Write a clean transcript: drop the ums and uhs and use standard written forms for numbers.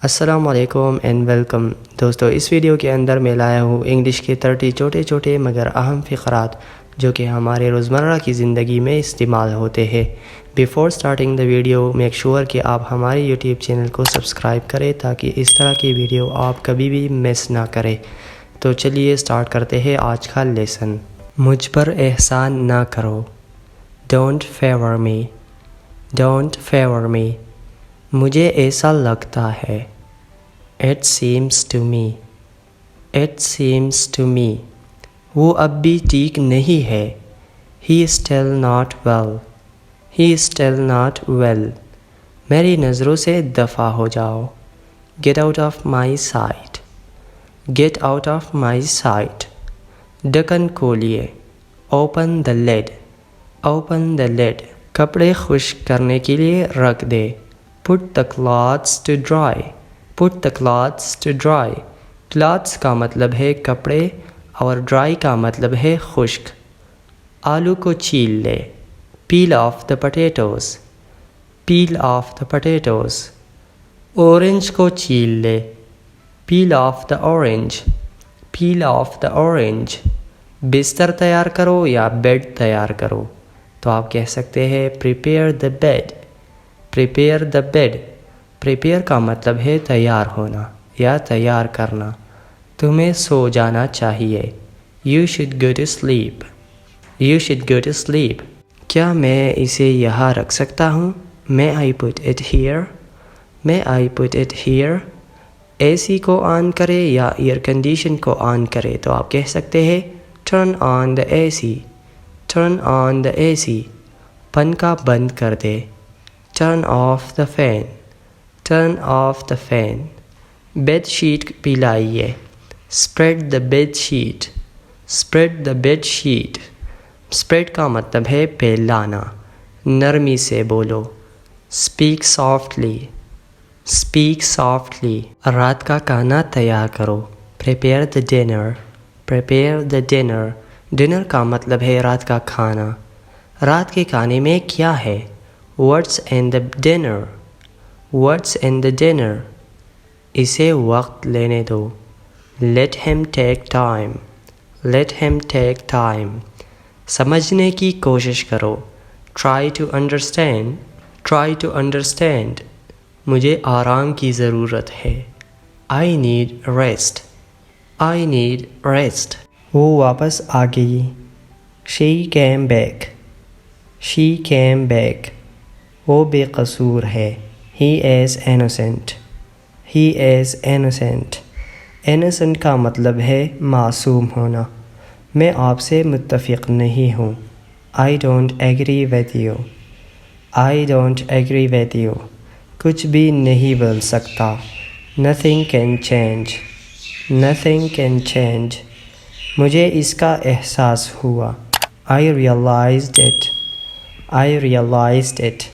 السلام علیکم and welcome دوستو، اس ویڈیو کے اندر میں لایا ہوں انگلش کے 30 چھوٹے چھوٹے مگر اہم فقرات جو کہ ہمارے روزمرہ کی زندگی میں استعمال ہوتے ہیں۔ Before starting the video make sure کہ آپ ہمارے یوٹیوب چینل کو سبسکرائب کریں تاکہ اس طرح کی ویڈیو آپ کبھی بھی مس نہ کریں۔ تو چلیے سٹارٹ کرتے ہیں آج کا لیسن۔ مجھ پر احسان نہ کرو، don't favour me, don't favour me. مجھے ایسا لگتا ہے، It seems to me, it seems to me۔ وہ اب بھی ٹھیک نہیں ہے، He is still not well, he is still not well۔ میری نظروں سے دفع ہو جاؤ، Get out of my sight, get out of my sight۔ ڈھکن کھولیے، Open the lid, open the lid۔ کپڑے خشک کرنے کے لیے رکھ دے، Put the clothes to dry, put the clothes to dry۔ clothes کا مطلب ہے کپڑے اور dry کا مطلب ہے خشک۔ آلو کو چھیل لے، peel off the potatoes, peel off the potatoes۔ Orange کو چھیل لے، peel off the orange, peel off the orange۔ بستر تیار کرو یا بیڈ تیار کرو، تو آپ کہہ سکتے ہیں prepare the bed, prepare the bed۔ prepare کا مطلب ہے تیار ہونا یا تیار کرنا۔ تمہیں سو جانا چاہیے، You should go to sleep, you should go to sleep۔ کیا میں اسے یہاں رکھ سکتا ہوں؟ May I put it here, may I put it here۔ اے سی کو آن کرے یا ایئر کنڈیشن کو آن کرے، تو آپ کہہ سکتے ہیں Turn on the AC, turn on the AC۔ پنکھا بند کر دے، Turn off the fan, turn off the fan۔ Bed sheet پھیلائیے، Spread the bed sheet, spread the bed sheet۔ Spread کا مطلب ہے پھیلانا، نرمی سے بولو، Speak softly, speak softly۔ رات کا کھانا تیار کرو، Prepare the dinner, prepare the dinner۔ Dinner کا مطلب ہے رات کا کھانا۔ رات کے کھانے میں کیا ہے؟ What's in the dinner, what's in the dinner۔ اسے وقت لینے دو، Let him take time, let him take time۔ سمجھنے کی کوشش کرو، Try to understand, try to understand۔ مجھے آرام کی ضرورت ہے، I need rest, I need rest۔ وہ واپس آ گئی، She came back, she came back۔ وہ بے قصور ہے، He is innocent, he is innocent۔ innocent کا مطلب ہے معصوم ہونا۔ میں آپ سے متفق نہیں ہوں، I don't agree with you, I don't agree with you۔ کچھ بھی نہیں بدل سکتا، Nothing can change, nothing can change۔ مجھے اس کا احساس ہوا، I realized it, I realized it۔